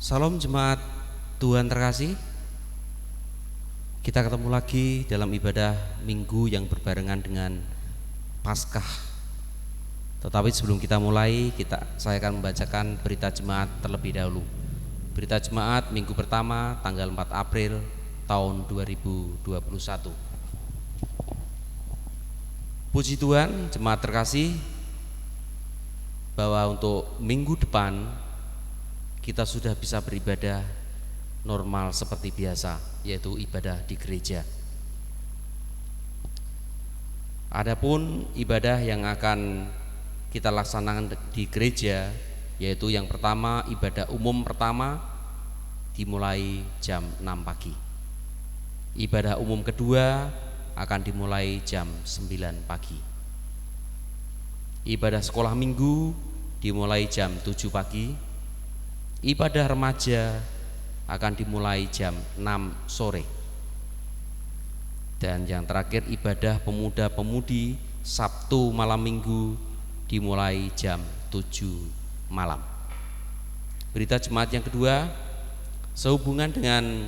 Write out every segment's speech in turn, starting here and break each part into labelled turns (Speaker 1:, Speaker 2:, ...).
Speaker 1: Salam jemaat Tuhan terkasih. Kita ketemu lagi dalam ibadah minggu yang berbarengan dengan Paskah. Tetapi sebelum kita mulai, saya akan membacakan berita jemaat terlebih dahulu. Berita jemaat minggu pertama tanggal 4 April tahun 2021. Puji Tuhan, jemaat terkasih, bahwa untuk minggu depan kita sudah bisa beribadah normal seperti biasa, yaitu ibadah di gereja. Adapun ibadah yang akan kita laksanakan di gereja, yaitu yang pertama, ibadah umum pertama dimulai jam 6 pagi. Ibadah umum kedua akan dimulai jam 9 pagi. Ibadah sekolah minggu dimulai jam 7 pagi. Ibadah remaja akan dimulai jam 6 sore. Dan yang terakhir, ibadah pemuda-pemudi Sabtu malam minggu dimulai jam 7 malam. Berita jemaat yang kedua, sehubungan dengan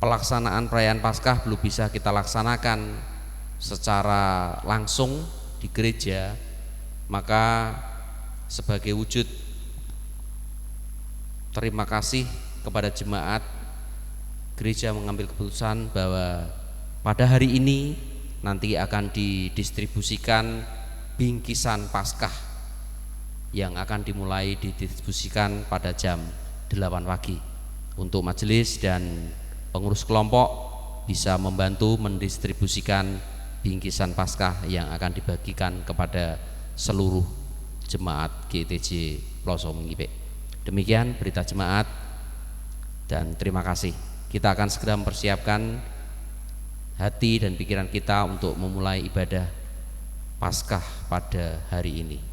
Speaker 1: pelaksanaan perayaan Paskah belum bisa kita laksanakan secara langsung di gereja, maka sebagai wujud terima kasih kepada jemaat, gereja mengambil keputusan bahwa pada hari ini nanti akan didistribusikan bingkisan Paskah yang akan dimulai didistribusikan pada jam 8 pagi. Untuk majelis dan pengurus kelompok bisa membantu mendistribusikan bingkisan Paskah yang akan dibagikan kepada seluruh jemaat GTJ Ploso Mengipe. Demikian berita jemaat dan terima kasih. Kita akan segera mempersiapkan hati dan pikiran kita untuk memulai ibadah Paskah pada hari ini.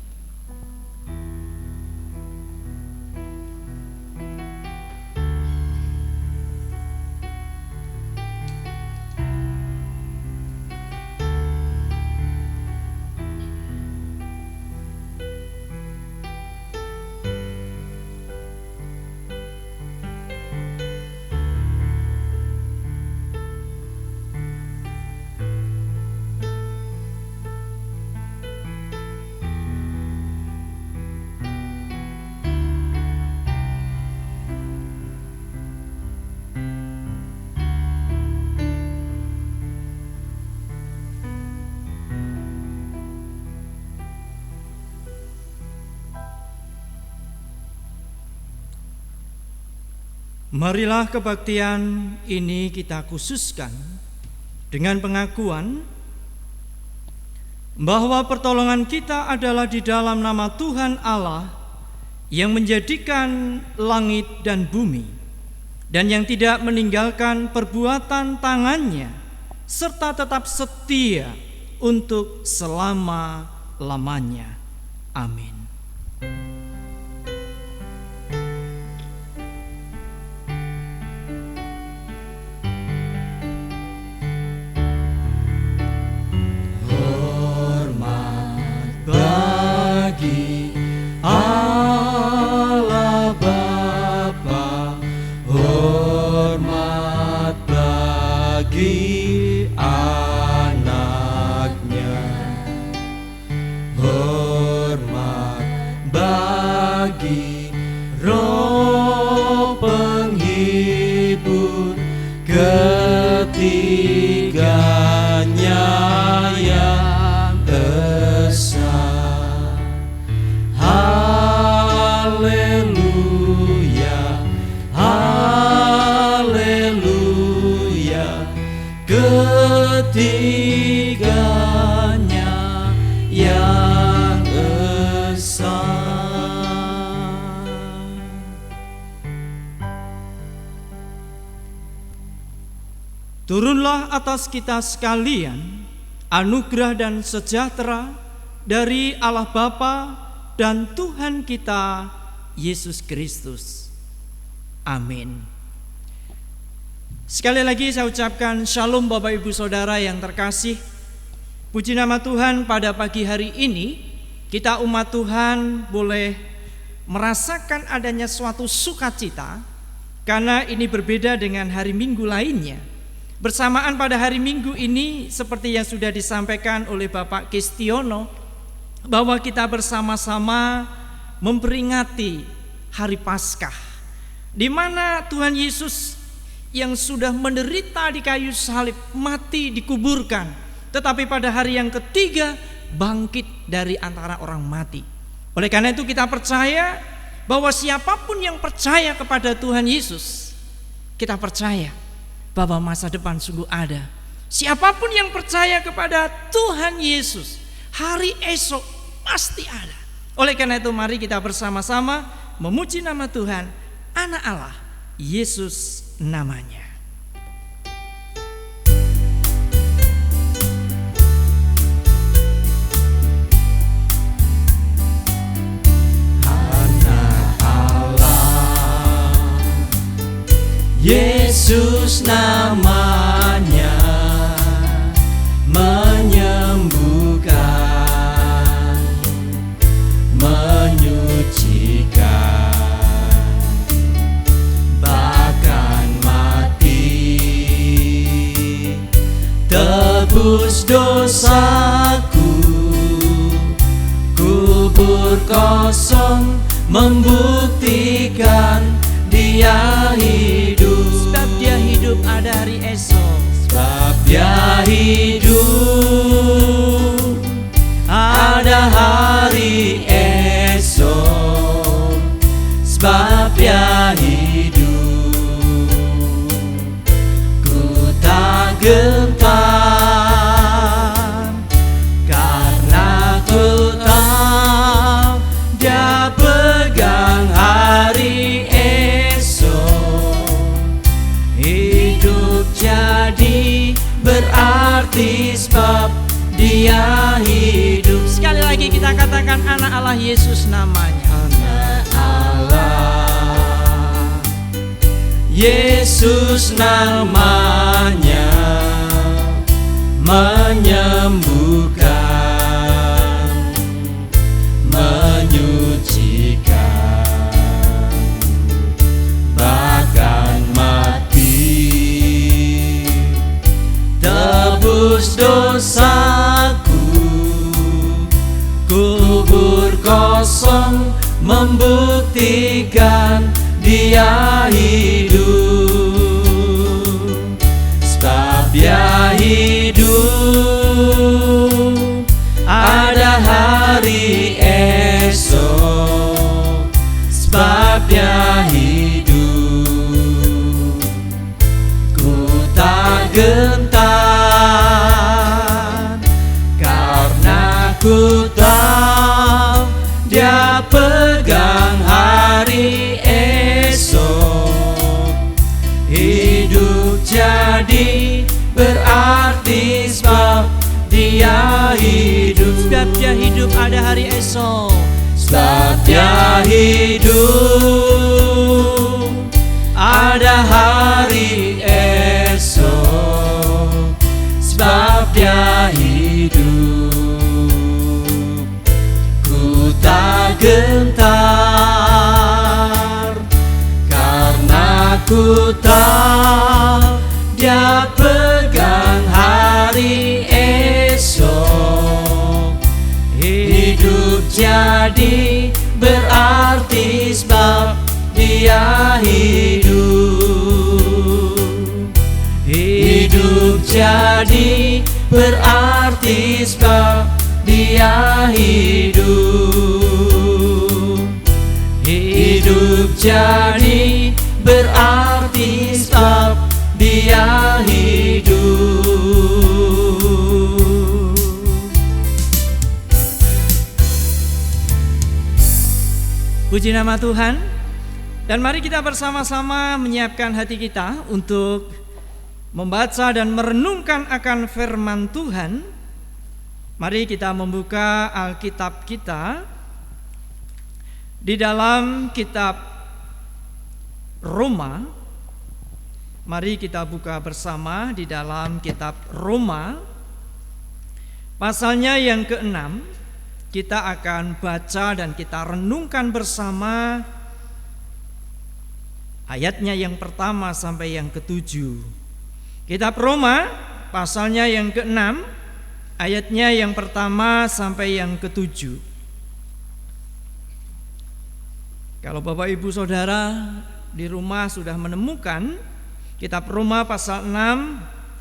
Speaker 2: Marilah kebaktian ini kita khususkan dengan pengakuan bahwa pertolongan kita adalah di dalam nama Tuhan Allah yang menjadikan langit dan bumi dan yang tidak meninggalkan perbuatan tangannya serta tetap setia untuk selama-lamanya. Amin.
Speaker 3: Allah Bapa, hormat bagi anaknya, hormat bagi Roh penghibur ketiganya yang esa. Haleluya, haleluya, ketiganya yang esa.
Speaker 2: Turunlah atas kita sekalian anugerah dan sejahtera dari Allah Bapa dan Tuhan kita Yesus Kristus. Amin. Sekali lagi saya ucapkan shalom Bapak Ibu Saudara yang terkasih. Puji nama Tuhan, pada pagi hari ini kita umat Tuhan boleh merasakan adanya suatu sukacita, karena ini berbeda dengan hari Minggu lainnya. Bersamaan pada hari Minggu ini, seperti yang sudah disampaikan oleh Bapak Kistiono, bahwa kita bersama-sama memperingati hari Paskah, di mana Tuhan Yesus yang sudah menderita di kayu salib, mati, dikuburkan, tetapi pada hari yang ketiga bangkit dari antara orang mati. Oleh karena itu kita percaya bahwa siapapun yang percaya kepada Tuhan Yesus, kita percaya bahwa masa depan sungguh ada. Siapapun yang percaya kepada Tuhan Yesus, hari esok pasti ada. Oleh karena itu mari kita bersama-sama memuji nama Tuhan, Anak Allah, Yesus namanya.
Speaker 3: Anak Allah, Yesus namanya, menyembuhkan, menyucikan, bahkan mati, tebus dosaku. Kubur kosong membuktikan Dia hidup.
Speaker 2: Sebab Dia hidup ada hari esok.
Speaker 3: Sebab Dia hidup ada hari esok. Sebab Dia hidup, ku tak gentar, karena ku tahu Dia pegang hari esok. Hidup jadi berarti sebab Dia hidup.
Speaker 2: Sekali lagi kita katakan, Anak Allah, Yesus namanya.
Speaker 3: Anak Allah, Yesus namanya, menyembuhkan, menyucikan, bahkan mati, tebus dosaku. Kubur kosong membuktikan Dia hidup. Sebab Dia hidup ada hari esok. Sebab Dia hidup, ku tak gentar, karena ku tahu Dia pegang hari esok. Hidup jadi berarti sebab Dia hidup.
Speaker 2: Sebab Dia hidup ada hari esok.
Speaker 3: Sebab Dia hidup ada hari esok. Sebab Dia hidup, ku tak gentar, karena ku tahu Dia pegang hari esok. Hidup jadi berarti sebab Dia hidup. Hidup jadi berarti sebab Dia hidup. Hidup jadi berarti sebab Dia hidup.
Speaker 2: Puji nama Tuhan. Dan mari kita bersama-sama menyiapkan hati kita untuk membaca dan merenungkan akan firman Tuhan. Mari kita membuka Alkitab kita di dalam kitab Roma. Mari kita buka bersama di dalam kitab Roma, pasalnya yang ke-6 kita akan baca dan kita renungkan bersama ayatnya yang pertama sampai yang ke-7. Kitab Roma pasalnya yang ke-6, ayatnya yang pertama sampai yang ke-7. Kalau Bapak Ibu Saudara di rumah sudah menemukan Kitab Roma pasal 6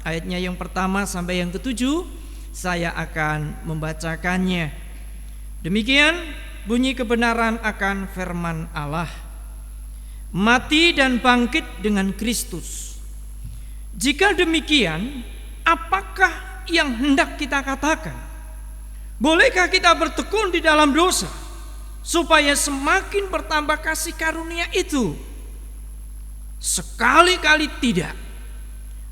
Speaker 2: ayatnya yang pertama sampai yang ke-7, saya akan membacakannya. Demikian bunyi kebenaran akan firman Allah. Mati dan bangkit dengan Kristus. Jika demikian, apakah yang hendak kita katakan? Bolehkah kita bertekun di dalam dosa supaya semakin bertambah kasih karunia itu? Sekali-kali tidak.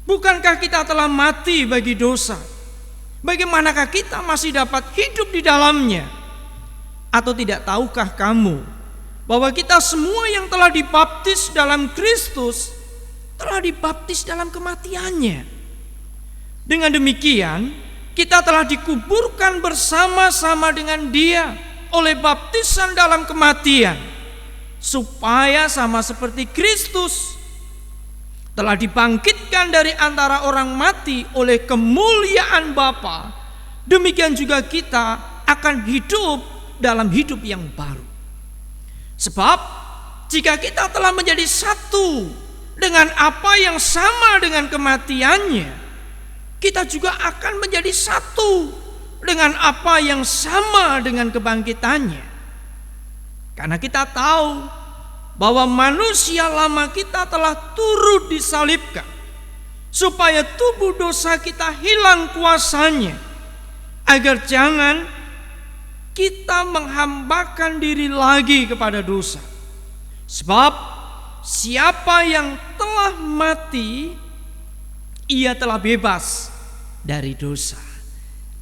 Speaker 2: Bukankah kita telah mati bagi dosa? Bagaimanakah kita masih dapat hidup di dalamnya? Atau tidak tahukah kamu bahwa kita semua yang telah dibaptis dalam Kristus telah dibaptis dalam kematiannya? Dengan demikian, kita telah dikuburkan bersama-sama dengan Dia oleh baptisan dalam kematian, supaya sama seperti Kristus telah dibangkitkan dari antara orang mati oleh kemuliaan Bapa, demikian juga kita akan hidup dalam hidup yang baru. Sebab jika kita telah menjadi satu dengan apa yang sama dengan kematiannya, kita juga akan menjadi satu dengan apa yang sama dengan kebangkitannya. Karena kita tahu bahwa manusia lama kita telah turut disalibkan, supaya tubuh dosa kita hilang kuasanya, agar jangan kita menghambakan diri lagi kepada dosa. Sebab siapa yang telah mati, ia telah bebas dari dosa.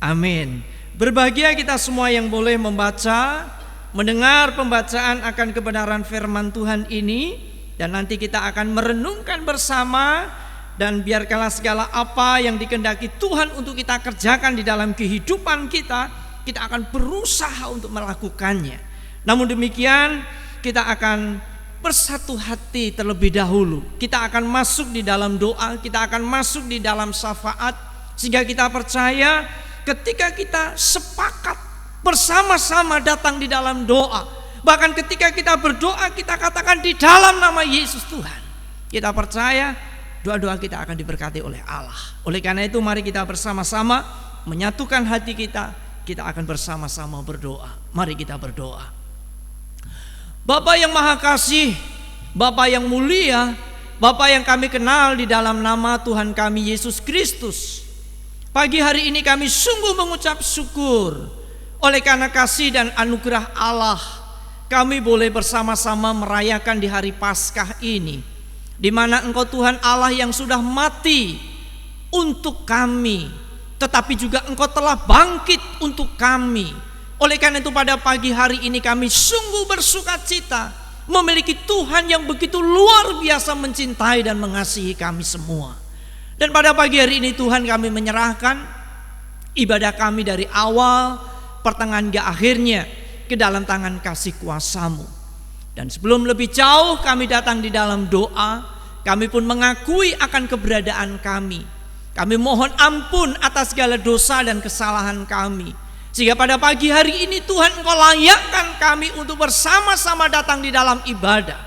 Speaker 2: Amin. Berbahagia kita semua yang boleh membaca, mendengar pembacaan akan kebenaran firman Tuhan ini, dan nanti kita akan merenungkan bersama. Dan biarkanlah segala apa yang dikehendaki Tuhan untuk kita kerjakan di dalam kehidupan kita akan berusaha untuk melakukannya. Namun demikian, kita akan bersatu hati terlebih dahulu. Kita akan masuk di dalam doa, kita akan masuk di dalam syafaat, sehingga kita percaya ketika kita sepakat bersama-sama datang di dalam doa, bahkan ketika kita berdoa, kita katakan di dalam nama Yesus Tuhan, kita percaya doa-doa kita akan diberkati oleh Allah. Oleh karena itu, mari kita bersama-sama menyatukan hati kita akan bersama-sama berdoa. Mari kita berdoa. Bapa yang Maha Kasih, Bapa yang mulia, Bapa yang kami kenal di dalam nama Tuhan kami Yesus Kristus, pagi hari ini kami sungguh mengucap syukur oleh karena kasih dan anugerah Allah. Kami boleh bersama-sama merayakan di hari Paskah ini, di mana Engkau Tuhan Allah yang sudah mati untuk kami, tetapi juga Engkau telah bangkit untuk kami. Oleh karena itu pada pagi hari ini kami sungguh bersuka cita memiliki Tuhan yang begitu luar biasa mencintai dan mengasihi kami semua. Dan pada pagi hari ini Tuhan, kami menyerahkan ibadah kami dari awal, pertengahan hingga akhirnya ke dalam tangan kasih kuasa-Mu. Dan sebelum lebih jauh kami datang di dalam doa, kami pun mengakui akan keberadaan kami. Kami mohon ampun atas segala dosa dan kesalahan kami, sehingga pada pagi hari ini Tuhan, Engkau layakkan kami untuk bersama-sama datang di dalam ibadah.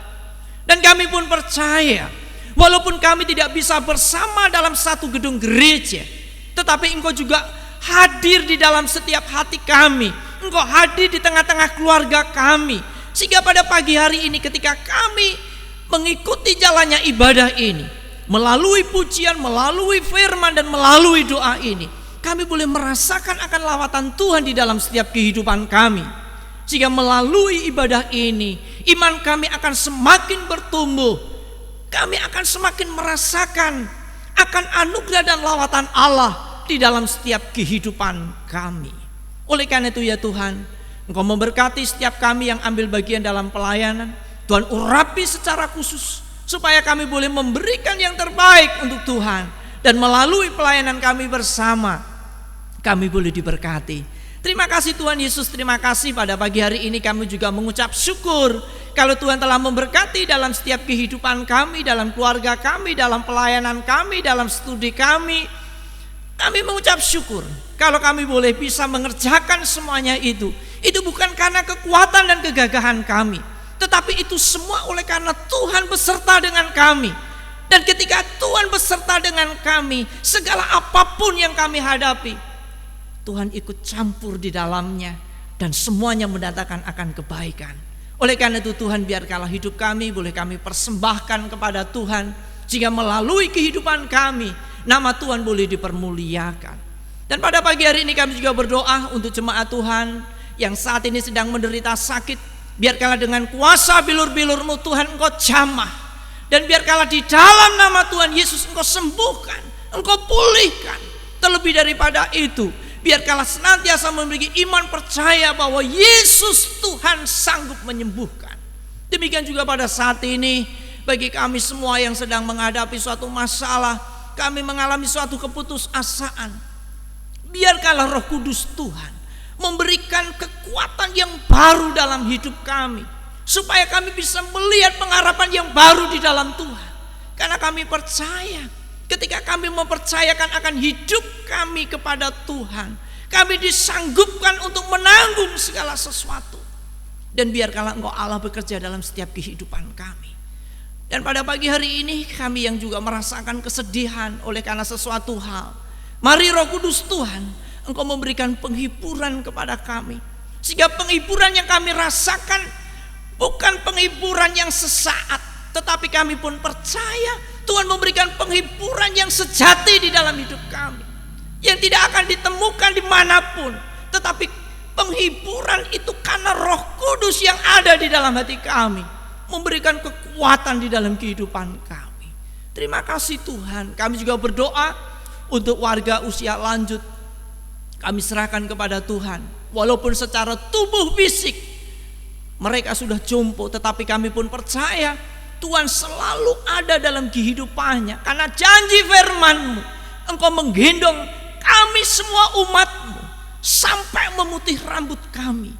Speaker 2: Dan kami pun percaya, walaupun kami tidak bisa bersama dalam satu gedung gereja, tetapi Engkau juga hadir di dalam setiap hati kami. Engkau hadir di tengah-tengah keluarga kami, sehingga pada pagi hari ini ketika kami mengikuti jalannya ibadah ini, melalui pujian, melalui firman, dan melalui doa ini, kami boleh merasakan akan lawatan Tuhan di dalam setiap kehidupan kami. Sehingga melalui ibadah ini, iman kami akan semakin bertumbuh. Kami akan semakin merasakan akan anugerah dan lawatan Allah di dalam setiap kehidupan kami. Oleh karena itu ya Tuhan, Engkau memberkati setiap kami yang ambil bagian dalam pelayanan. Tuhan urapi secara khusus, supaya kami boleh memberikan yang terbaik untuk Tuhan. Dan melalui pelayanan kami bersama, kami boleh diberkati. Terima kasih Tuhan Yesus, terima kasih pada pagi hari ini kami juga mengucap syukur kalau Tuhan telah memberkati dalam setiap kehidupan kami, dalam keluarga kami, dalam pelayanan kami, dalam studi kami. Kami mengucap syukur kalau kami boleh bisa mengerjakan semuanya itu bukan karena kekuatan dan kegagahan kami, tetapi itu semua oleh karena Tuhan beserta dengan kami. Dan ketika Tuhan beserta dengan kami, segala apapun yang kami hadapi, Tuhan ikut campur di dalamnya dan semuanya mendatangkan akan kebaikan. Oleh karena itu Tuhan, biarkanlah hidup kami boleh kami persembahkan kepada Tuhan, sehingga melalui kehidupan kami nama Tuhan boleh dipermuliakan. Dan pada pagi hari ini kami juga berdoa untuk jemaat Tuhan yang saat ini sedang menderita sakit. Biarkanlah dengan kuasa bilur-bilur-Mu Tuhan Engkau jamah, dan biarkanlah di dalam nama Tuhan Yesus Engkau sembuhkan, Engkau pulihkan. Terlebih daripada itu, biarkanlah senantiasa memiliki iman percaya bahwa Yesus Tuhan sanggup menyembuhkan. Demikian juga pada saat ini bagi kami semua yang sedang menghadapi suatu masalah, kami mengalami suatu keputusasaan, biarkanlah Roh Kudus Tuhan memberikan kekuatan yang baru dalam hidup kami, supaya kami bisa melihat pengharapan yang baru di dalam Tuhan. Karena kami percaya ketika kami mempercayakan akan hidup kami kepada Tuhan, kami disanggupkan untuk menanggung segala sesuatu. Dan biarkanlah Engkau Allah bekerja dalam setiap kehidupan kami. Dan pada pagi hari ini kami yang juga merasakan kesedihan oleh karena sesuatu hal, mari Roh Kudus Tuhan, Engkau memberikan penghiburan kepada kami, sehingga penghiburan yang kami rasakan bukan penghiburan yang sesaat, tetapi kami pun percaya Tuhan memberikan penghiburan yang sejati di dalam hidup kami, yang tidak akan ditemukan dimanapun, tetapi penghiburan itu karena Roh Kudus yang ada di dalam hati kami, memberikan kekuatan di dalam kehidupan kami. Terima kasih Tuhan. Kami juga berdoa untuk warga usia lanjut, kami serahkan kepada Tuhan. Walaupun secara tubuh fisik mereka sudah jompo, tetapi kami pun percaya Tuhan selalu ada dalam kehidupannya. Karena janji firman-Mu, Engkau menggendong kami semua umat-Mu sampai memutih rambut kami.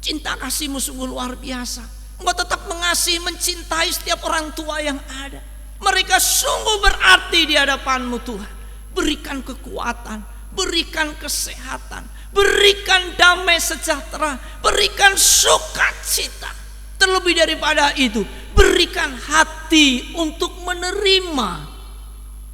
Speaker 2: Cinta kasih-Mu sungguh luar biasa. Engkau tetap mengasihi, mencintai setiap orang tua yang ada. Mereka sungguh berarti di hadapan-Mu Tuhan. Berikan kekuatan, berikan kesehatan, berikan damai sejahtera, berikan sukacita. Terlebih daripada itu, berikan hati untuk menerima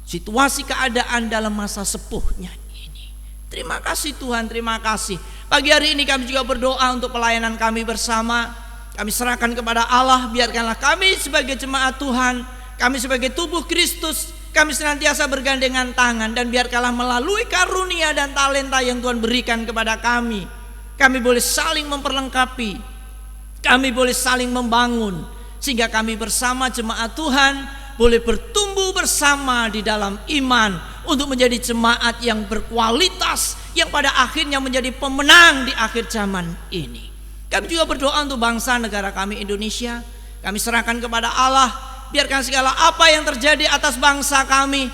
Speaker 2: situasi keadaan dalam masa sepuhnya ini. Terima kasih Tuhan, terima kasih. Pagi hari ini kami juga berdoa untuk pelayanan kami bersama. Kami serahkan kepada Allah. Biarkanlah kami sebagai jemaat Tuhan, kami sebagai tubuh Kristus, kami senantiasa bergandengan tangan. Dan biarkanlah melalui karunia dan talenta yang Tuhan berikan kepada kami boleh saling memperlengkapi, kami boleh saling membangun, sehingga kami bersama jemaat Tuhan boleh bertumbuh bersama di dalam iman untuk menjadi jemaat yang berkualitas, yang pada akhirnya menjadi pemenang di akhir zaman ini. Kami juga berdoa untuk bangsa negara kami Indonesia. Kami serahkan kepada Allah. Biarkan segala apa yang terjadi atas bangsa kami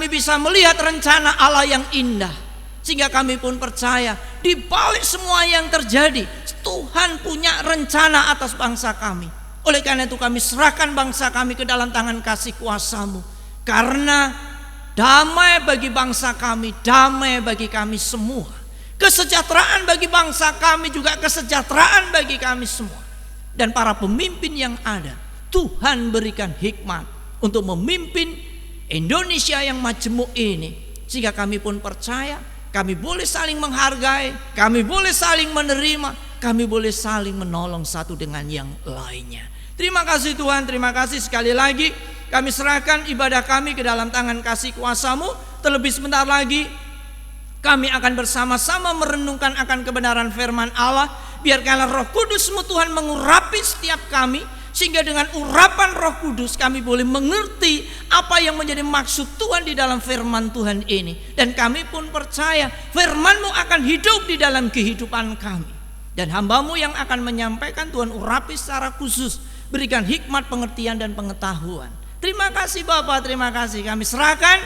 Speaker 2: bisa melihat rencana Allah yang indah, sehingga kami pun percaya di balik semua yang terjadi, Tuhan punya rencana atas bangsa kami. Oleh karena itu kami serahkan bangsa kami ke dalam tangan kasih kuasa-Mu, karena damai bagi bangsa kami, damai bagi kami semua. Kesejahteraan bagi bangsa kami juga kesejahteraan bagi kami semua. Dan para pemimpin yang ada, Tuhan berikan hikmat untuk memimpin Indonesia yang majemuk ini, sehingga kami pun percaya kami boleh saling menghargai, kami boleh saling menerima, kami boleh saling menolong satu dengan yang lainnya. Terima kasih Tuhan, terima kasih sekali lagi. Kami serahkan ibadah kami ke dalam tangan kasih kuasa-Mu. Terlebih sebentar lagi kami akan bersama-sama merenungkan akan kebenaran firman Allah. Biarkanlah Roh Kudus-Mu Tuhan mengurapi setiap kami, sehingga dengan urapan Roh Kudus kami boleh mengerti apa yang menjadi maksud Tuhan di dalam firman Tuhan ini. Dan kami pun percaya firman-Mu akan hidup di dalam kehidupan kami. Dan hamba-Mu yang akan menyampaikan, Tuhan urapi secara khusus, berikan hikmat, pengertian dan pengetahuan. Terima kasih Bapa, terima kasih. Kami serahkan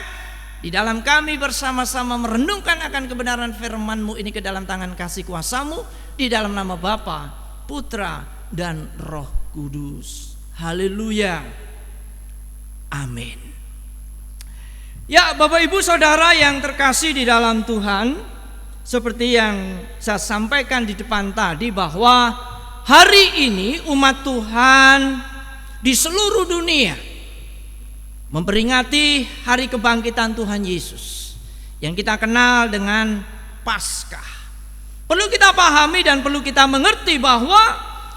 Speaker 2: di dalam kami bersama-sama merenungkan akan kebenaran firman-Mu ini ke dalam tangan kasih kuasa-Mu, di dalam nama Bapa, Putra, dan Roh Kudus. Haleluya. Amin. Ya, Bapak Ibu Saudara yang terkasih di dalam Tuhan, seperti yang saya sampaikan di depan tadi, bahwa hari ini umat Tuhan di seluruh dunia memperingati hari kebangkitan Tuhan Yesus yang kita kenal dengan Paskah. Perlu kita pahami dan perlu kita mengerti bahwa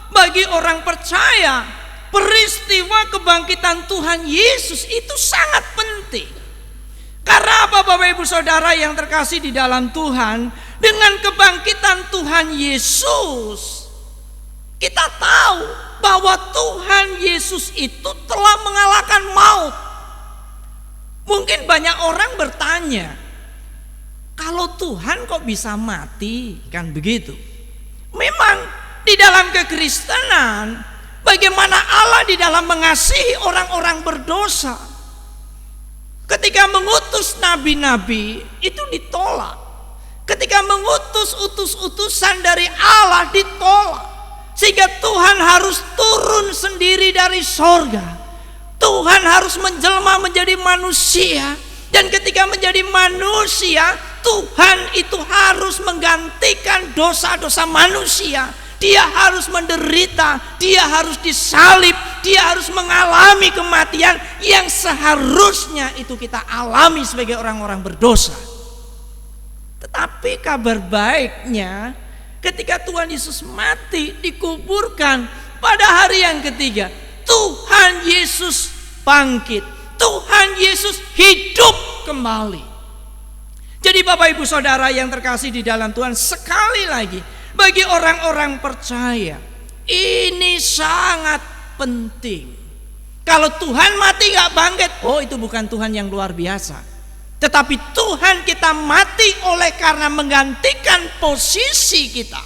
Speaker 2: bagi orang percaya, peristiwa kebangkitan Tuhan Yesus itu sangat penting. Karena apa, Bapak Ibu Saudara yang terkasih di dalam Tuhan? Dengan kebangkitan Tuhan Yesus, kita tahu bahwa Tuhan Yesus itu telah mengalahkan maut. Mungkin banyak orang bertanya, kalau Tuhan kok bisa mati? Kan begitu. Memang di dalam kekristenan, bagaimana Allah di dalam mengasihi orang-orang berdosa. Ketika mengutus nabi-nabi itu ditolak. Ketika mengutus utus-utusan dari Allah ditolak. Sehingga Tuhan harus turun sendiri dari sorga. Tuhan harus menjelma menjadi manusia. Dan ketika menjadi manusia, Tuhan itu harus menggantikan dosa-dosa manusia. Dia harus menderita, dia harus disalib, dia harus mengalami kematian yang seharusnya itu kita alami sebagai orang-orang berdosa. Tetapi kabar baiknya, ketika Tuhan Yesus mati, dikuburkan, pada hari yang ketiga Tuhan Yesus bangkit, Tuhan Yesus hidup kembali. Jadi Bapak Ibu Saudara yang terkasih di dalam Tuhan, sekali lagi, bagi orang-orang percaya ini sangat penting. Kalau Tuhan mati gak bangkit, oh itu bukan Tuhan yang luar biasa. Tetapi Tuhan kita mati oleh karena menggantikan posisi kita.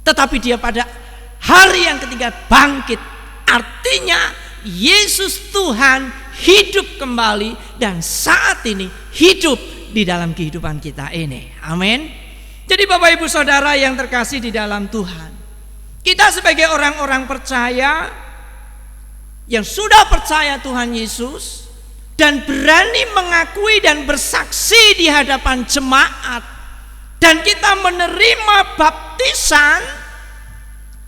Speaker 2: Tetapi dia pada hari yang ketiga bangkit. Artinya Yesus Tuhan hidup kembali dan saat ini hidup di dalam kehidupan kita ini. Amin. Jadi Bapak Ibu Saudara yang terkasih di dalam Tuhan, kita sebagai orang-orang percaya yang sudah percaya Tuhan Yesus dan berani mengakui dan bersaksi di hadapan jemaat, dan kita menerima baptisan.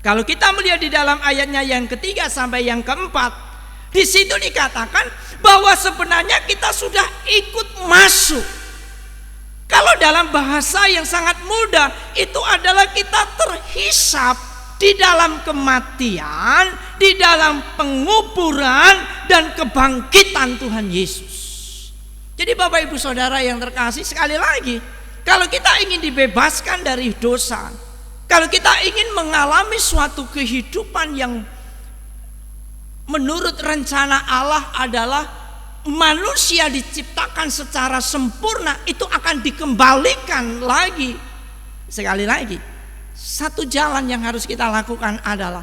Speaker 2: Kalau kita melihat di dalam ayatnya yang ketiga sampai yang keempat, di situ dikatakan bahwa sebenarnya kita sudah ikut masuk. Kalau dalam bahasa yang sangat mudah, itu adalah kita terhisap di dalam kematian, di dalam penguburan dan kebangkitan Tuhan Yesus. Jadi Bapak Ibu Saudara yang terkasih, sekali lagi, kalau kita ingin dibebaskan dari dosa, kalau kita ingin mengalami suatu kehidupan yang menurut rencana Allah adalah manusia diciptakan secara sempurna, itu akan dikembalikan lagi. Sekali lagi, satu jalan yang harus kita lakukan adalah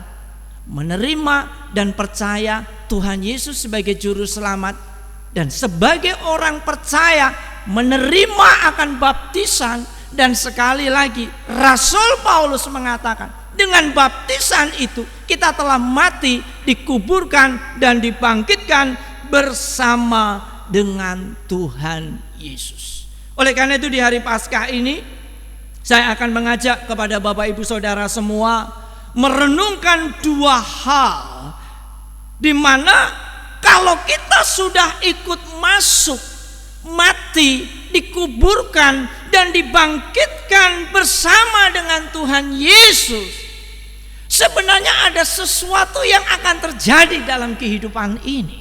Speaker 2: menerima dan percaya Tuhan Yesus sebagai juru selamat, dan sebagai orang percaya menerima akan baptisan. Dan sekali lagi, Rasul Paulus mengatakan, dengan baptisan itu kita telah mati, dikuburkan dan dibangkitkan bersama dengan Tuhan Yesus. Oleh karena itu di hari Paskah ini, saya akan mengajak kepada Bapak Ibu Saudara semua merenungkan dua hal, di mana kalau kita sudah ikut masuk, mati, dikuburkan dan dibangkitkan bersama dengan Tuhan Yesus, sebenarnya ada sesuatu yang akan terjadi dalam kehidupan ini.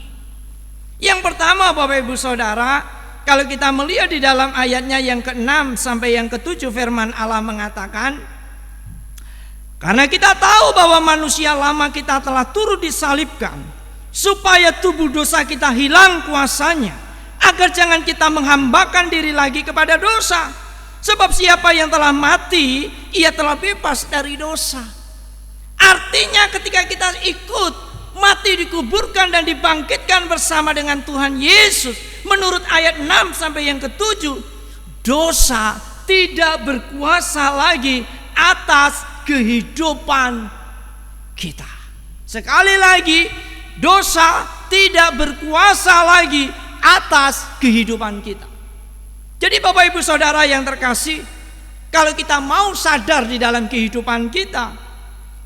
Speaker 2: Yang pertama Bapak Ibu Saudara, kalau kita melihat di dalam ayatnya yang ke-6 sampai yang ke-7, firman Allah mengatakan, karena kita tahu bahwa manusia lama kita telah turut disalibkan, supaya tubuh dosa kita hilang kuasanya, agar jangan kita menghambakan diri lagi kepada dosa. Sebab siapa yang telah mati, ia telah bebas dari dosa. Artinya ketika kita ikut mati, dikuburkan dan dibangkitkan bersama dengan Tuhan Yesus, menurut ayat 6 sampai yang ke-7, dosa tidak berkuasa lagi atas kehidupan kita. Sekali lagi, dosa tidak berkuasa lagi atas kehidupan kita. Jadi Bapak Ibu Saudara yang terkasih, kalau kita mau sadar di dalam kehidupan kita,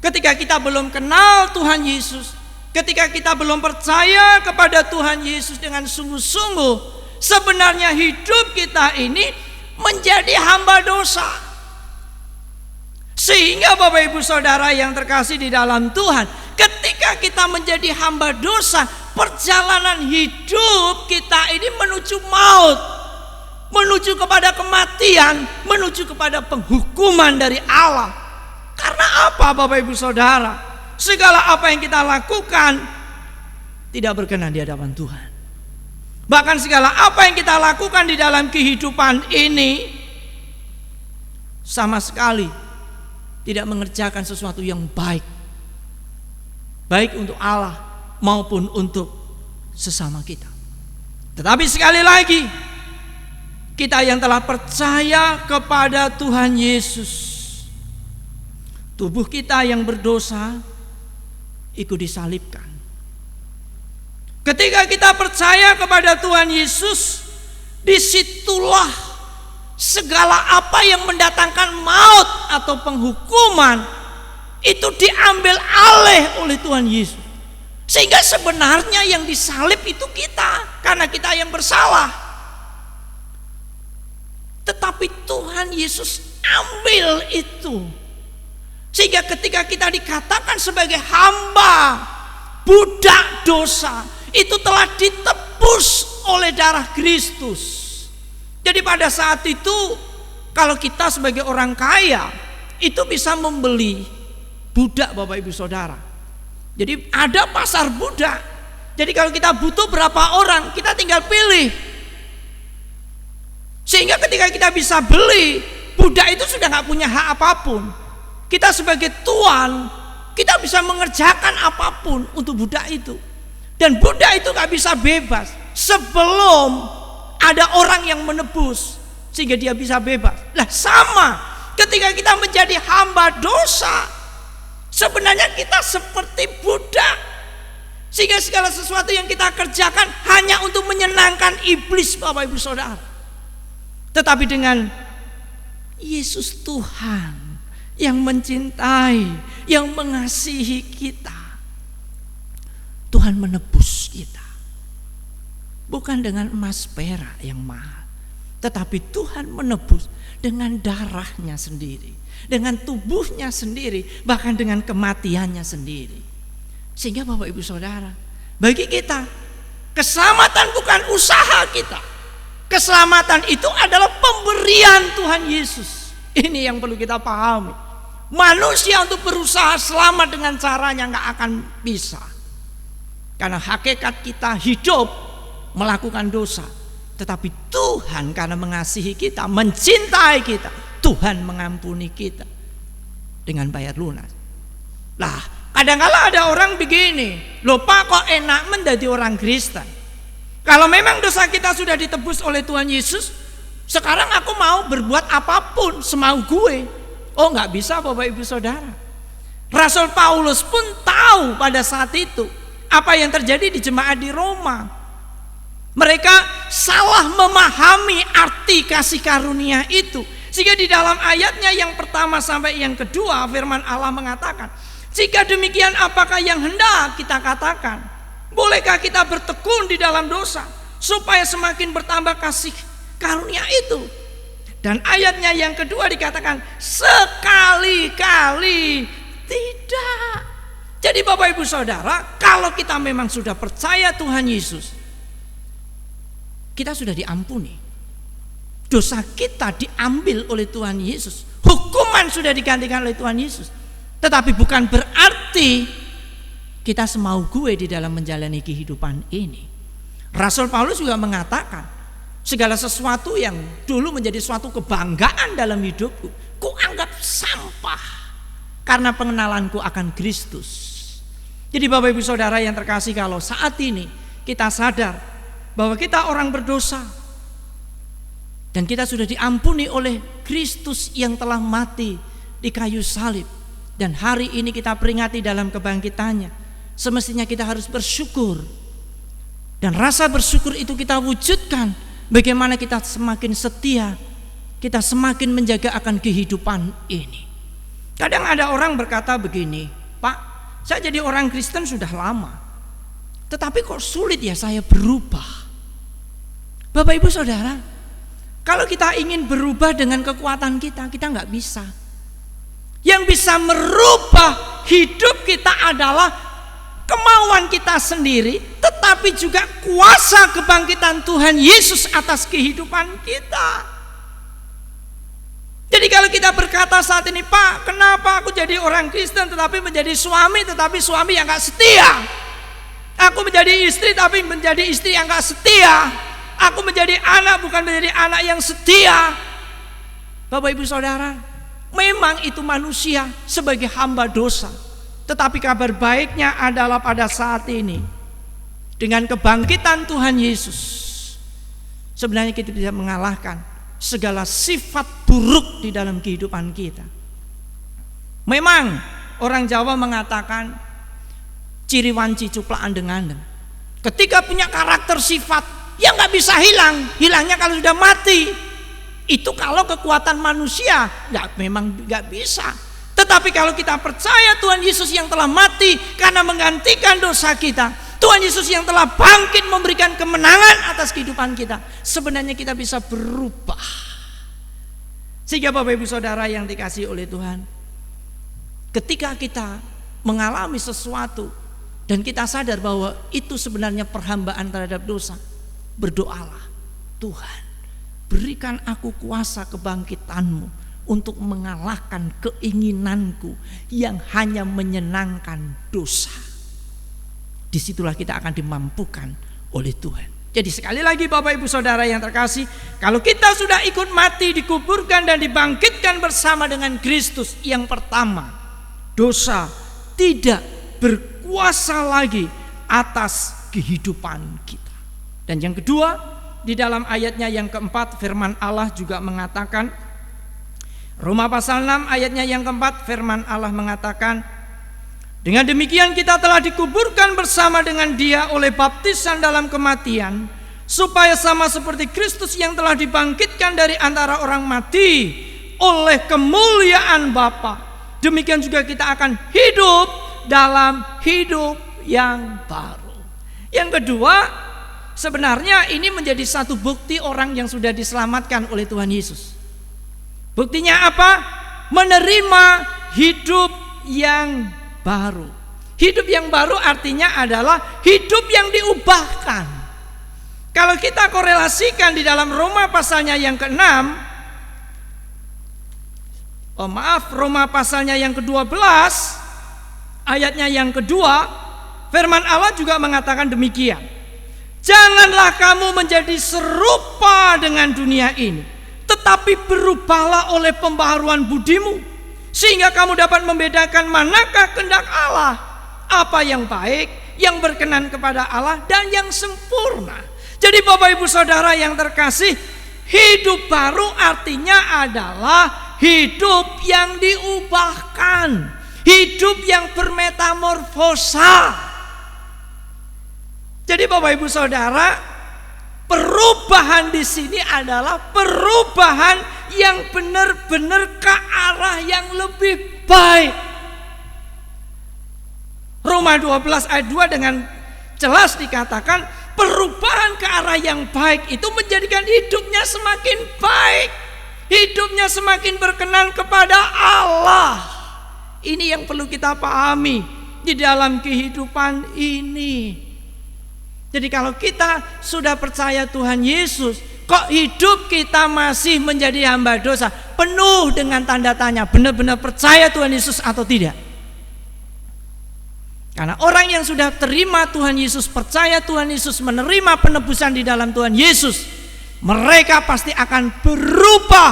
Speaker 2: ketika kita belum kenal Tuhan Yesus, ketika kita belum percaya kepada Tuhan Yesus dengan sungguh-sungguh, sebenarnya hidup kita ini menjadi hamba dosa. Sehingga Bapak Ibu Saudara yang terkasih di dalam Tuhan, ketika kita menjadi hamba dosa, perjalanan hidup kita ini menuju maut, menuju kepada kematian, menuju kepada penghukuman dari Allah. Karena apa Bapak Ibu Saudara? Segala apa yang kita lakukan tidak berkenan di hadapan Tuhan. Bahkan segala apa yang kita lakukan di dalam kehidupan ini sama sekali tidak mengerjakan sesuatu yang baik, baik untuk Allah maupun untuk sesama kita. Tetapi sekali lagi, kita yang telah percaya kepada Tuhan Yesus, tubuh kita yang berdosa ikut disalibkan. Ketika kita percaya kepada Tuhan Yesus, disitulah segala apa yang mendatangkan maut atau penghukuman itu diambil alih oleh Tuhan Yesus. Sehingga sebenarnya yang disalib itu kita, karena kita yang bersalah. Tetapi Tuhan Yesus ambil itu. Sehingga ketika kita dikatakan sebagai hamba, budak dosa, itu telah ditebus oleh darah Kristus. Jadi pada saat itu, kalau kita sebagai orang kaya, itu bisa membeli budak Bapak Ibu Saudara. Jadi ada pasar budak. Jadi kalau kita butuh berapa orang, kita tinggal pilih. Sehingga ketika kita bisa beli, budak itu sudah gak punya hak apapun. Kita sebagai tuan, kita bisa mengerjakan apapun untuk budak itu. Dan budak itu gak bisa bebas sebelum ada orang yang menebus sehingga dia bisa bebas. Lah sama ketika kita menjadi hamba dosa, sebenarnya kita seperti budak. Sehingga segala sesuatu yang kita kerjakan hanya untuk menyenangkan iblis Bapak Ibu Saudara. Tetapi dengan Yesus Tuhan yang mencintai, yang mengasihi kita, Tuhan menebus kita. Bukan dengan emas perak yang mahal, tetapi Tuhan menebus dengan darahnya sendiri, dengan tubuhnya sendiri, bahkan dengan kematiannya sendiri. Sehingga Bapak Ibu Saudara, bagi kita keselamatan bukan usaha kita. Keselamatan itu adalah pemberian Tuhan Yesus. Ini yang perlu kita pahami. Manusia untuk berusaha selamat dengan caranya nggak akan bisa. Karena hakikat kita hidup melakukan dosa. Tetapi Tuhan karena mengasihi kita, mencintai kita, Tuhan mengampuni kita dengan bayar lunas. Lah, kadang-kala ada orang begini, loh Pak, kok enak menjadi orang Kristen? Kalau memang dosa kita sudah ditebus oleh Tuhan Yesus, sekarang aku mau berbuat apapun semau gue. Oh, nggak bisa Bapak Ibu Saudara. Rasul Paulus pun tahu pada saat itu apa yang terjadi di jemaat di Roma. Mereka salah memahami arti kasih karunia itu. Sehingga di dalam ayatnya yang pertama sampai yang kedua, firman Allah mengatakan, jika demikian apakah yang hendak kita katakan? Bolehkah kita bertekun di dalam dosa supaya semakin bertambah kasih karunia itu? Dan ayatnya yang kedua dikatakan, sekali-kali tidak. Jadi Bapak Ibu Saudara, kalau kita memang sudah percaya Tuhan Yesus, kita sudah diampuni. Dosa kita diambil oleh Tuhan Yesus. Hukuman sudah digantikan oleh Tuhan Yesus. Tetapi bukan berarti kita semau gue di dalam menjalani kehidupan ini. Rasul Paulus juga mengatakan, segala sesuatu yang dulu menjadi suatu kebanggaan dalam hidupku, ku anggap sampah karena pengenalanku akan Kristus. Jadi Bapak Ibu Saudara yang terkasih, kalau saat ini kita sadar bahwa kita orang berdosa dan kita sudah diampuni oleh Kristus yang telah mati di kayu salib, dan hari ini kita peringati dalam kebangkitannya. Semestinya kita harus bersyukur, dan rasa bersyukur itu kita wujudkan bagaimana kita semakin setia, kita semakin menjaga akan kehidupan ini. Kadang ada orang berkata begini, Pak, saya jadi orang Kristen sudah lama, tetapi kok sulit ya saya berubah. Bapak Ibu Saudara, kalau kita ingin berubah dengan kekuatan kita nggak bisa. Yang bisa merubah hidup kita adalah kemauan kita sendiri, tetapi juga kuasa kebangkitan Tuhan Yesus atas kehidupan kita. Jadi kalau kita berkata saat ini, Pak, kenapa aku jadi orang Kristen tetapi menjadi suami, tetapi suami yang gak setia. Aku menjadi istri tapi menjadi istri yang gak setia. Aku menjadi anak bukan menjadi anak yang setia. Bapak Ibu Saudara, memang itu manusia sebagai hamba dosa. Tetapi kabar baiknya adalah pada saat ini, dengan kebangkitan Tuhan Yesus, sebenarnya kita bisa mengalahkan segala sifat buruk di dalam kehidupan kita. Memang orang Jawa mengatakan ciri wanci cuplaan dengan ketika punya karakter sifat yang gak bisa hilang, hilangnya kalau sudah mati. Itu kalau kekuatan manusia memang gak bisa. Tetapi kalau kita percaya Tuhan Yesus yang telah mati karena menggantikan dosa kita, Tuhan Yesus yang telah bangkit memberikan kemenangan atas kehidupan kita, sebenarnya kita bisa berubah. Sehingga Bapak Ibu Saudara yang dikasihi oleh Tuhan, ketika kita mengalami sesuatu dan kita sadar bahwa itu sebenarnya perhambaan terhadap dosa, berdoalah, Tuhan, berikan aku kuasa kebangkitan-Mu untuk mengalahkan keinginanku yang hanya menyenangkan dosa. Disitulah kita akan dimampukan oleh Tuhan. Jadi sekali lagi Bapak Ibu Saudara yang terkasih, kalau kita sudah ikut mati, dikuburkan dan dibangkitkan bersama dengan Kristus, yang pertama, dosa tidak berkuasa lagi atas kehidupan kita. Dan yang kedua, di dalam ayatnya yang keempat, firman Allah juga mengatakan, Roma pasal 6 ayatnya yang keempat, firman Allah mengatakan, dengan demikian kita telah dikuburkan bersama dengan Dia oleh baptisan dalam kematian, supaya sama seperti Kristus yang telah dibangkitkan dari antara orang mati oleh kemuliaan Bapa, demikian juga kita akan hidup dalam hidup yang baru. Yang kedua, sebenarnya ini menjadi satu bukti orang yang sudah diselamatkan oleh Tuhan Yesus. Buktinya apa? Menerima hidup yang baru. Hidup yang baru artinya adalah hidup yang diubahkan. Kalau kita korelasikan di dalam Roma pasalnya yang ke-6, Roma pasalnya yang ke-12 ayatnya yang kedua, firman Allah juga mengatakan demikian. Janganlah kamu menjadi serupa dengan dunia ini, tetapi berubahlah oleh pembaharuan budimu, sehingga kamu dapat membedakan manakah kehendak Allah, apa yang baik, yang berkenan kepada Allah, dan yang sempurna. Jadi Bapak Ibu Saudara yang terkasih, hidup baru artinya adalah hidup yang diubahkan, hidup yang bermetamorfosa. Jadi Bapak Ibu Saudara, perubahan di sini adalah perubahan yang benar-benar ke arah yang lebih baik. Roma 12 ayat 2 dengan jelas dikatakan perubahan ke arah yang baik itu menjadikan hidupnya semakin baik, hidupnya semakin berkenan kepada Allah. Ini yang perlu kita pahami di dalam kehidupan ini. Jadi kalau kita sudah percaya Tuhan Yesus, kok hidup kita masih menjadi hamba dosa, penuh dengan tanda tanya, benar-benar percaya Tuhan Yesus atau tidak? Karena orang yang sudah terima Tuhan Yesus, percaya Tuhan Yesus, menerima penebusan di dalam Tuhan Yesus, mereka pasti akan berubah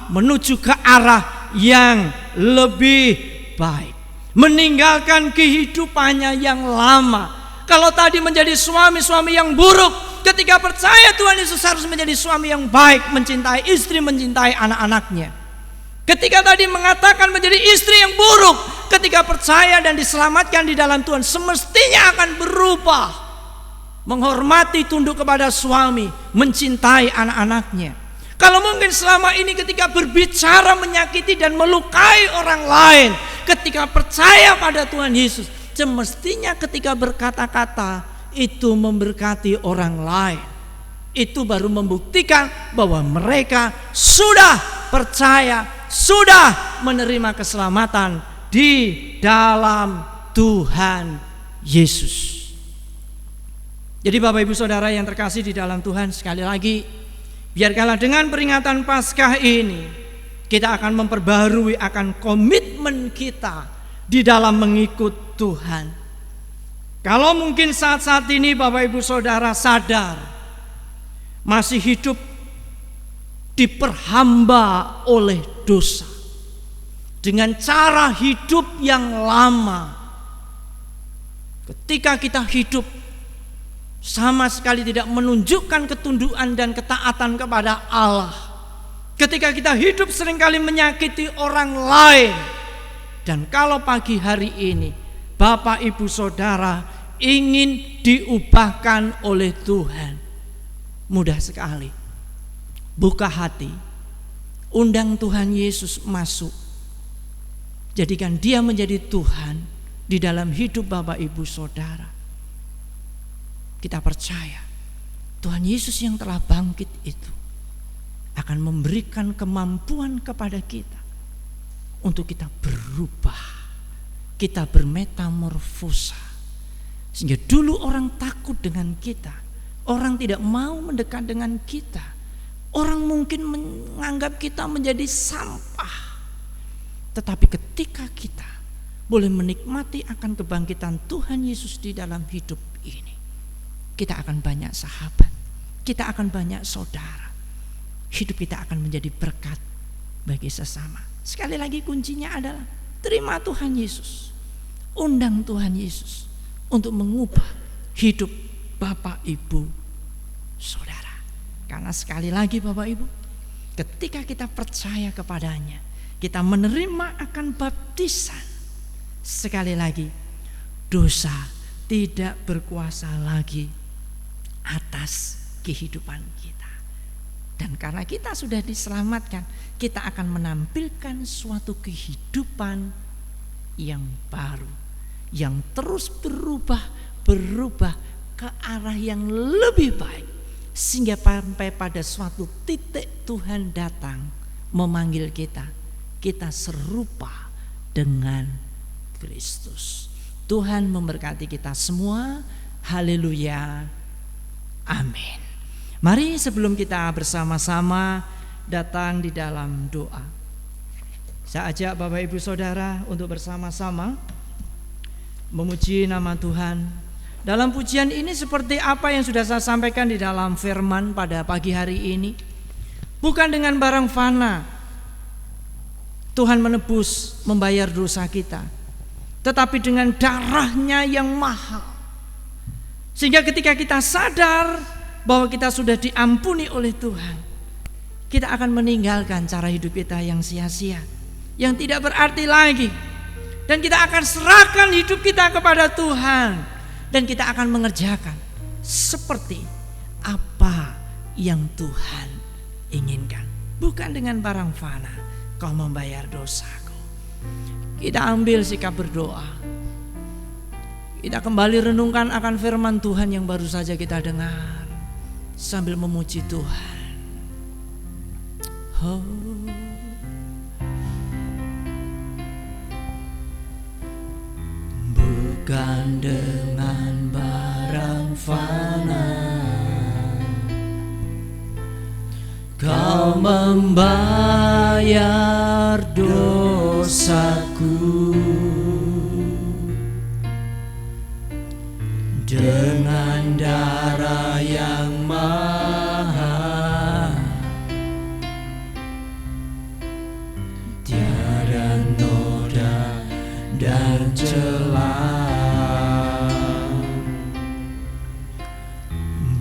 Speaker 2: menuju ke arah yang lebih baik, meninggalkan kehidupannya yang lama. Kalau tadi menjadi suami-suami yang buruk, ketika percaya Tuhan Yesus harus menjadi suami yang baik, mencintai istri, mencintai anak-anaknya. Ketika tadi mengatakan menjadi istri yang buruk, ketika percaya dan diselamatkan di dalam Tuhan, semestinya akan berubah. Menghormati, tunduk kepada suami, mencintai anak-anaknya. Kalau mungkin selama ini ketika berbicara menyakiti dan melukai orang lain, ketika percaya pada Tuhan Yesus, semestinya ketika berkata-kata itu memberkati orang lain. Itu baru membuktikan bahwa mereka sudah percaya, sudah menerima keselamatan di dalam Tuhan Yesus. Jadi Bapak Ibu Saudara yang terkasih di dalam Tuhan, sekali lagi biarkanlah dengan peringatan Paskah ini kita akan memperbarui akan komitmen kita di dalam mengikut Tuhan. Kalau mungkin saat-saat ini Bapak Ibu Saudara sadar masih hidup diperhamba oleh dosa dengan cara hidup yang lama, ketika kita hidup sama sekali tidak menunjukkan ketundukan dan ketaatan kepada Allah, ketika kita hidup seringkali menyakiti orang lain, dan kalau pagi hari ini Bapak Ibu Saudara ingin diubahkan oleh Tuhan, mudah sekali, buka hati, undang Tuhan Yesus masuk, jadikan Dia menjadi Tuhan di dalam hidup Bapak Ibu Saudara. Kita percaya Tuhan Yesus yang telah bangkit itu akan memberikan kemampuan kepada kita untuk kita berubah, kita bermetamorfosa, sehingga dulu orang takut dengan kita, orang tidak mau mendekat dengan kita, orang mungkin menganggap kita menjadi sampah. Tetapi ketika kita boleh menikmati akan kebangkitan Tuhan Yesus di dalam hidup ini, kita akan banyak sahabat, kita akan banyak saudara, hidup kita akan menjadi berkat bagi sesama. Sekali lagi kuncinya adalah terima Tuhan Yesus, undang Tuhan Yesus untuk mengubah hidup Bapak Ibu Saudara. Karena sekali lagi Bapak Ibu, ketika kita percaya kepadanya, kita menerima akan baptisan, sekali lagi dosa tidak berkuasa lagi atas kehidupan kita. Dan karena kita sudah diselamatkan, kita akan menampilkan suatu kehidupan yang baru, yang terus berubah ke arah yang lebih baik, sehingga sampai pada suatu titik Tuhan datang memanggil kita serupa dengan Kristus. Tuhan memberkati kita semua. Haleluya. Amin. Mari sebelum kita bersama-sama datang di dalam doa, saya ajak Bapak Ibu Saudara untuk bersama-sama memuji nama Tuhan. Dalam pujian ini seperti apa yang sudah saya sampaikan di dalam firman pada pagi hari ini, bukan dengan barang fana Tuhan menebus, membayar dosa kita, tetapi dengan darahnya yang mahal. Sehingga ketika kita sadar bahwa kita sudah diampuni oleh Tuhan, kita akan meninggalkan cara hidup kita yang sia-sia, yang tidak berarti lagi, dan kita akan serahkan hidup kita kepada Tuhan, dan kita akan mengerjakan seperti apa yang Tuhan inginkan. Bukan dengan barang fana kau membayar dosaku. Kita ambil sikap berdoa. Kita kembali renungkan akan firman Tuhan yang baru saja kita dengar, sambil memuji Tuhan. Oh.
Speaker 3: Bukan dengan barang fana kau membayar dosaku, dengan darah yang mahal, tiada noda dan celah.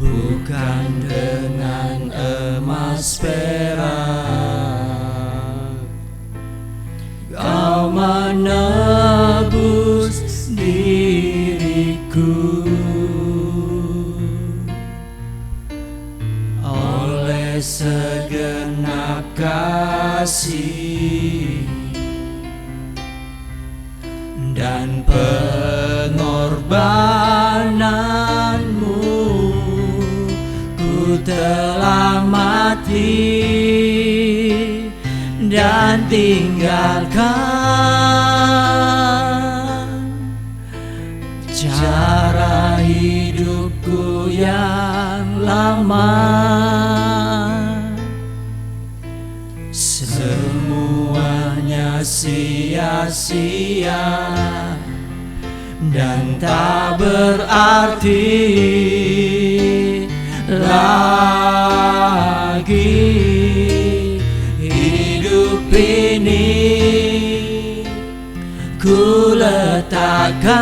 Speaker 3: Bukan bukan dengan emas perak. Kau menebus diriku oleh segenap kasih dan pengorbananmu. Ku telah mati dan tinggalkan cara hidupku yang lama. Semuanya sia-sia dan tak berarti lagi. Hidup ini ku letakkan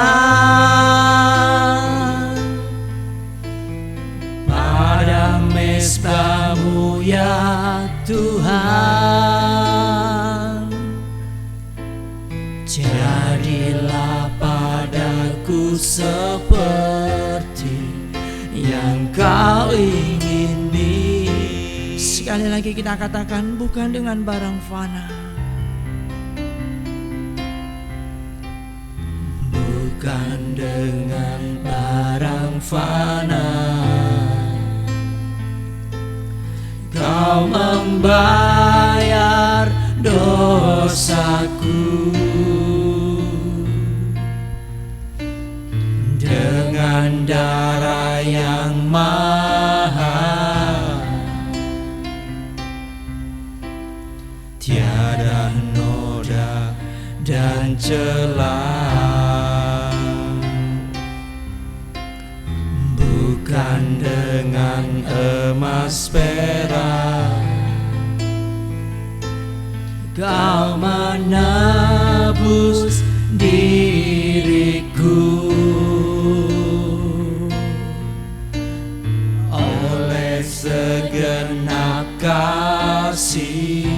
Speaker 3: pada mezbah-Mu ya Tuhan. Jadilah padaku seperti yang Kau ingini. Sekali lagi kita katakan, bukan dengan barang fana, bukan dengan barang fana. Kau membayar dosaku dengan darah yang mahal. Tiada noda dan celah, bukan dengan emas perak. Kau menebus diriku oleh segenap kasih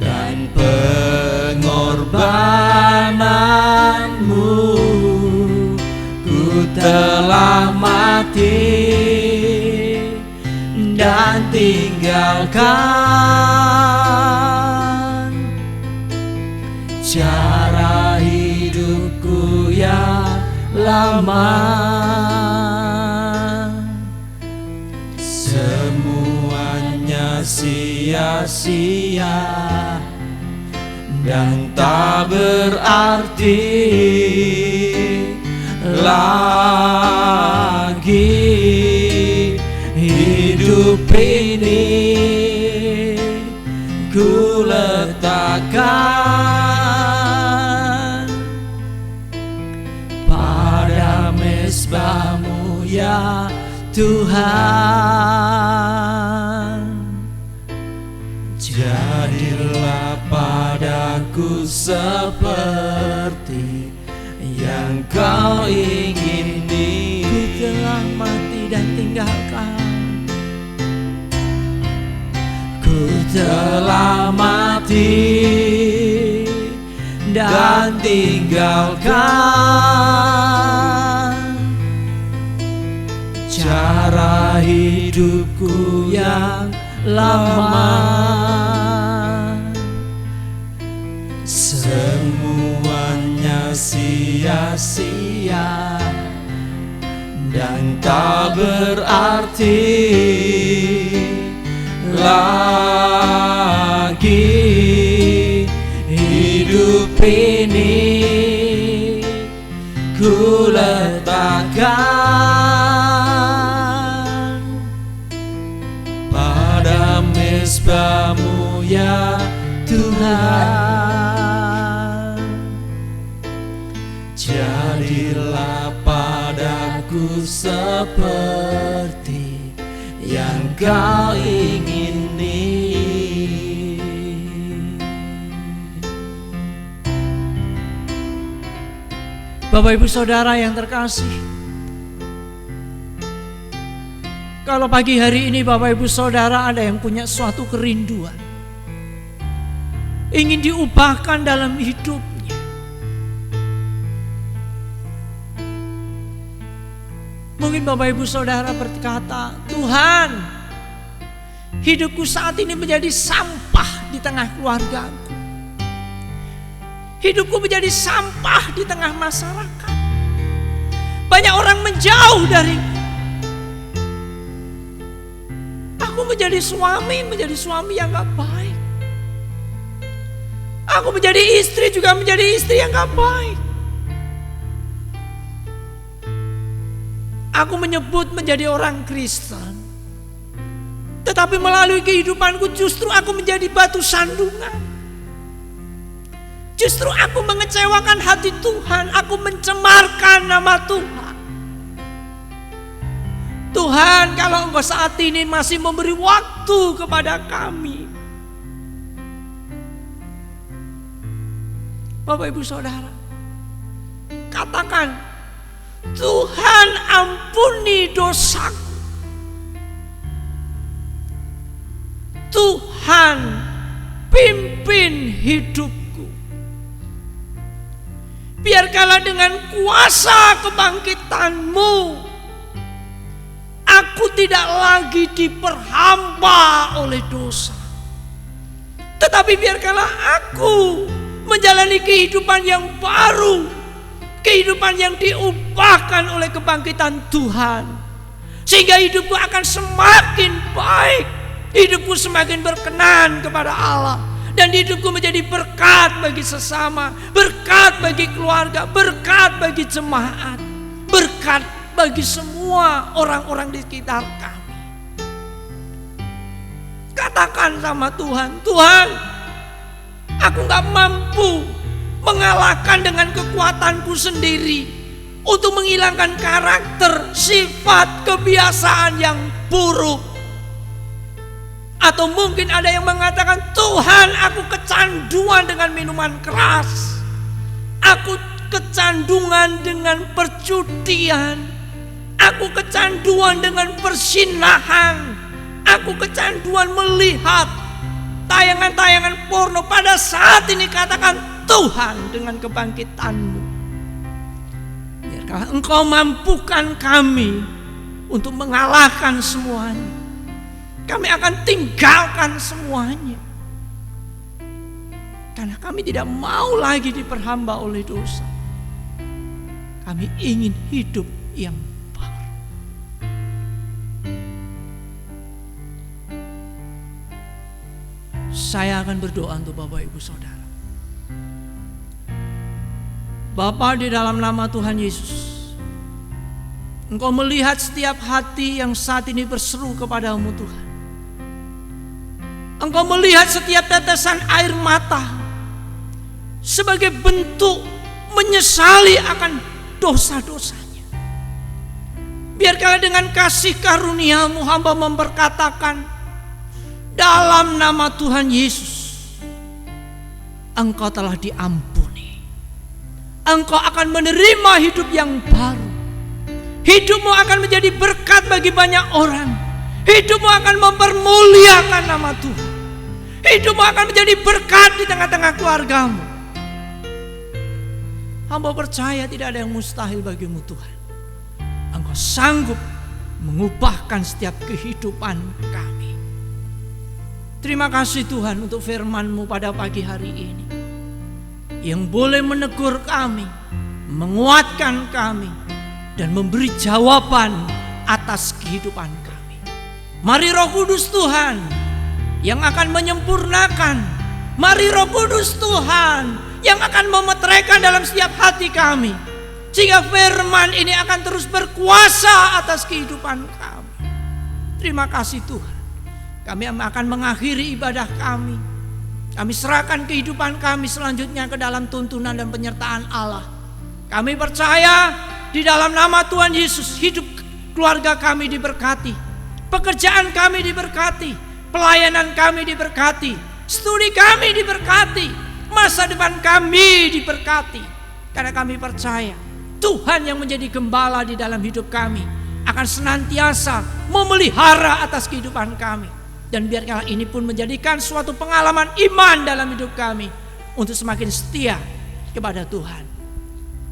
Speaker 3: dan pengorbananmu. Ku telah mati dan tinggalkan cara hidupku yang lama. Semuanya sia-sia dan tak berarti lagi. Hidup ini ku letakkan pada mezbah-Mu ya Tuhan. Jadilah padaku seperti yang Kau ingini. Ku telah mati dan tinggalkan, ku telah mati dan tinggalkan cara hidupku yang lama. Semuanya sia-sia dan tak berarti lagi. Hidup ini ku letakkan pada mezbah-Mu ya Tuhan. Jadilah padaku seperti yang Kau ingini.
Speaker 2: Bapak Ibu Saudara yang terkasih,
Speaker 3: Kalau pagi hari ini Bapak Ibu Saudara ada yang punya suatu kerinduan, ingin diubahkan dalam hidupnya, mungkin Bapak Ibu Saudara berkata, Tuhan, hidupku saat ini menjadi sampah di tengah keluargaku. Hidupku menjadi sampah di tengah masyarakat. Banyak orang menjauh dariku. Aku menjadi suami yang gak baik. Aku menjadi istri juga menjadi istri yang gak baik. Aku menyebut menjadi orang Kristen, tetapi melalui kehidupanku justru aku menjadi batu sandungan. Justru aku mengecewakan hati Tuhan. Aku mencemarkan nama Tuhan. Tuhan, kalau Engkau saat ini masih memberi waktu kepada kami, Bapak Ibu Saudara, katakan, Tuhan ampuni dosaku. Tuhan pimpin hidupku. Biarkanlah dengan kuasa kebangkitan-Mu, aku tidak lagi diperhamba oleh dosa. Tetapi biarkanlah aku menjalani kehidupan yang baru, kehidupan yang diubahkan oleh kebangkitan Tuhan, sehingga hidupku akan semakin baik, hidupku semakin berkenan kepada Allah, dan hidupku menjadi berkat bagi sesama, berkat bagi keluarga, berkat bagi jemaat, berkat bagi semua orang-orang di sekitar kami. Katakan sama Tuhan, Tuhan, aku gak mampu mengalahkan dengan kekuatanku sendiri untuk menghilangkan karakter, sifat, kebiasaan yang buruk. Atau mungkin ada yang mengatakan, Tuhan, aku kecanduan dengan minuman keras, aku kecanduan dengan perjudian, aku kecanduan dengan persinahan, aku kecanduan melihat tayangan-tayangan porno. Pada saat ini katakan, Tuhan, dengan kebangkitan-Mu, biarkanlah Engkau mampukan kami untuk mengalahkan semuanya. Kami akan tinggalkan semuanya, karena kami tidak mau lagi diperhamba oleh dosa. Kami ingin hidup yang baru. Saya akan berdoa untuk Bapak Ibu Saudara. Bapa, di dalam nama Tuhan Yesus, Engkau melihat setiap hati yang saat ini berseru kepadamu Tuhan. Engkau melihat setiap tetesan air mata sebagai bentuk menyesali akan dosa-dosanya. Biarkanlah dengan kasih karunia-Mu hamba memperkatakan, dalam nama Tuhan Yesus, Engkau telah diampuni. Engkau akan menerima hidup yang baru. Hidupmu akan menjadi berkat bagi banyak orang. Hidupmu akan mempermuliakan nama Tuhan. Hidupmu akan menjadi berkat di tengah-tengah keluargamu. Hamba percaya tidak ada yang mustahil bagimu Tuhan. Engkau sanggup mengubahkan setiap kehidupan kami. Terima kasih Tuhan untuk firman-Mu pada pagi hari ini, yang boleh menegur kami, menguatkan kami, dan memberi jawaban atas kehidupan kami. Mari Roh Kudus Tuhan yang akan menyempurnakan. Mari Roh Kudus Tuhan yang akan memeteraikan dalam setiap hati kami, sehingga firman ini akan terus berkuasa atas kehidupan kami. Terima kasih Tuhan. Kami akan mengakhiri ibadah kami. Kami serahkan kehidupan kami selanjutnya ke dalam tuntunan dan penyertaan Allah. Kami percaya di dalam nama Tuhan Yesus, hidup keluarga kami diberkati, pekerjaan kami diberkati, pelayanan kami diberkati, studi kami diberkati, masa depan kami diberkati. Karena kami percaya Tuhan yang menjadi gembala di dalam hidup kami akan senantiasa memelihara atas kehidupan kami. Dan biarkanlah ini pun menjadikan suatu pengalaman iman dalam hidup kami untuk semakin setia kepada Tuhan.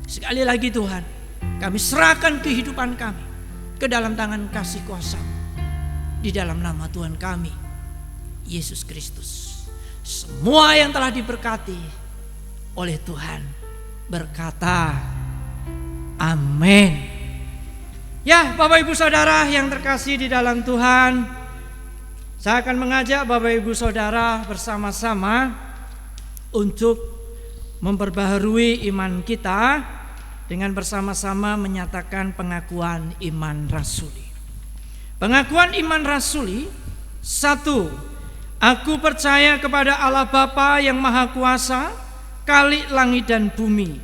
Speaker 3: Sekali lagi Tuhan, kami serahkan kehidupan kami ke dalam tangan kasih kuasa di dalam nama Tuhan kami, Yesus Kristus. Semua yang telah diberkati oleh Tuhan berkata amin. Ya, Bapak Ibu Saudara yang terkasih di dalam Tuhan, saya akan mengajak Bapak Ibu Saudara bersama-sama untuk memperbaharui iman kita dengan bersama-sama menyatakan pengakuan iman rasuli. Pengakuan iman rasuli: 1. Aku percaya kepada Allah Bapa yang Maha Kuasa, Khalik langit dan bumi.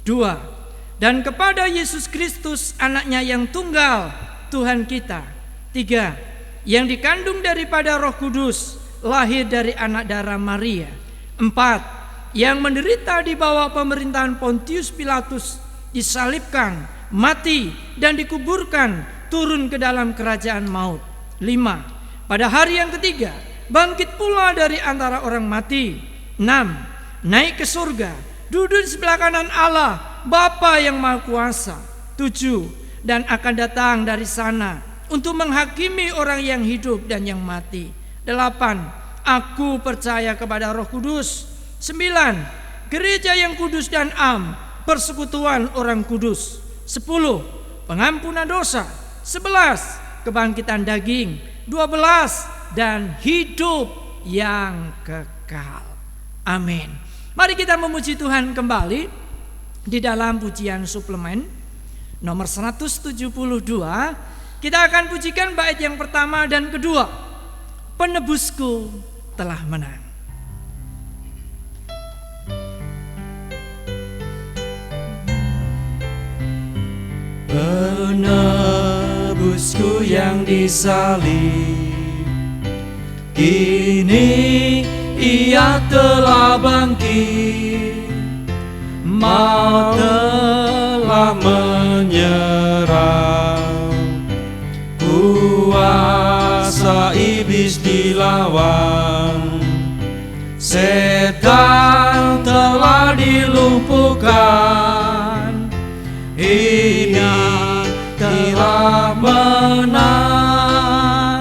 Speaker 3: 2. Dan kepada Yesus Kristus, anaknya yang tunggal, Tuhan kita. 3. Yang dikandung daripada Roh Kudus, lahir dari anak darah Maria. 4. Yang menderita di bawah pemerintahan Pontius Pilatus, disalibkan, mati, dan dikuburkan, turun ke dalam kerajaan maut. 5. Pada hari yang ketiga bangkit pula dari antara orang mati. 6. Naik ke surga, duduk di sebelah kanan Allah Bapa yang Maha Kuasa. 7. Dan akan datang dari sana untuk menghakimi orang yang hidup dan yang mati. 8. Aku percaya kepada Roh Kudus. 9. Gereja yang kudus dan am, persekutuan orang kudus. 10. Pengampunan dosa. 11. Kebangkitan daging. 12. Dan hidup yang kekal. Amin. Mari kita memuji Tuhan kembali di dalam pujian suplemen nomor 172. Kita akan pujikan bait yang pertama dan kedua. Penebusku telah menang.
Speaker 4: Penebusku yang disalib, kini ia telah bangkit. Maut telah menyerang, kuasa iblis dilawan, setan telah dilumpuhkan. Ia telah menang,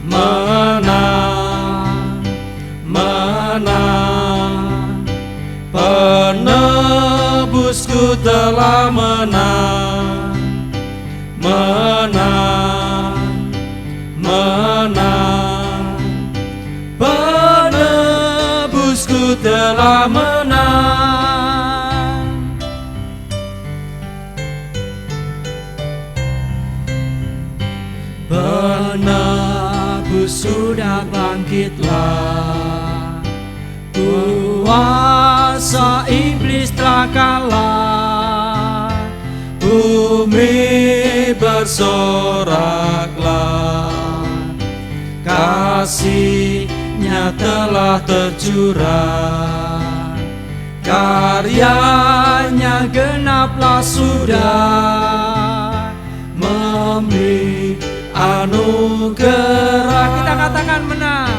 Speaker 4: menang, menang. Penebusku telah menang, menang, menang. Penebusku telah menang. Penebus sudah bangkitlah, kuasa iblis telah kalah. Bumi bersoraklah, kasih-Nya telah tercurah, karya-Nya genaplah sudah, memberi anugerah.
Speaker 3: Kita katakan menang,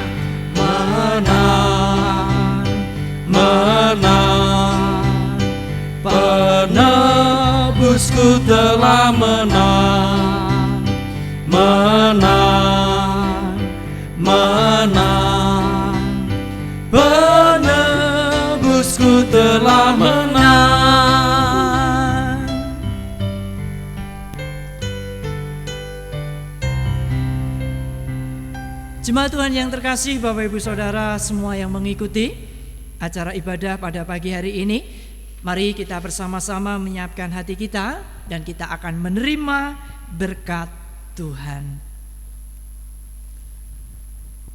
Speaker 4: menang, menang. Penebusku telah menang, menang, menang. Penebusku telah menang.
Speaker 3: Jemaat Tuhan yang terkasih, Bapak Ibu Saudara semua yang mengikuti acara ibadah pada pagi hari ini, mari kita bersama-sama menyiapkan hati kita dan kita akan menerima berkat Tuhan.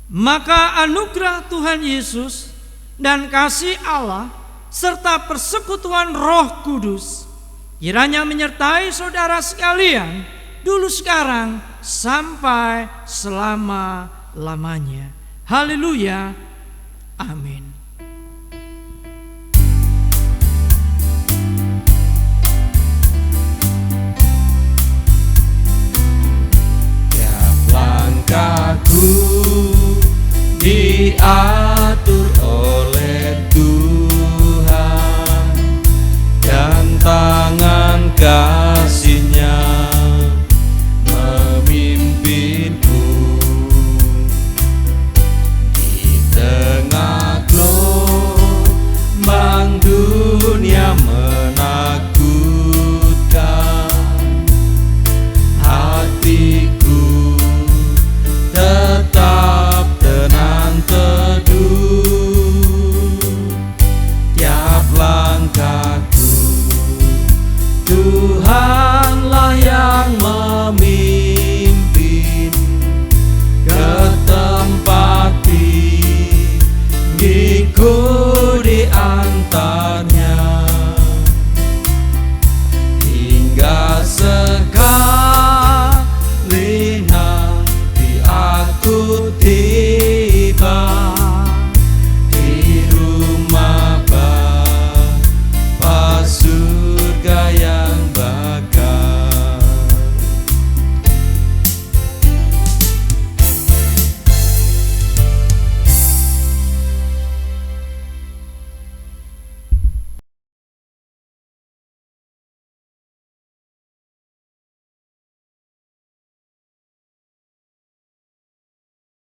Speaker 3: Maka anugerah Tuhan Yesus dan kasih Allah serta persekutuan Roh Kudus kiranya menyertai saudara sekalian dulu, sekarang, sampai selama-lamanya. Haleluya. Amin.
Speaker 4: Tuhanlah yang memimpin ke tempat tinggiku di antaranya, hingga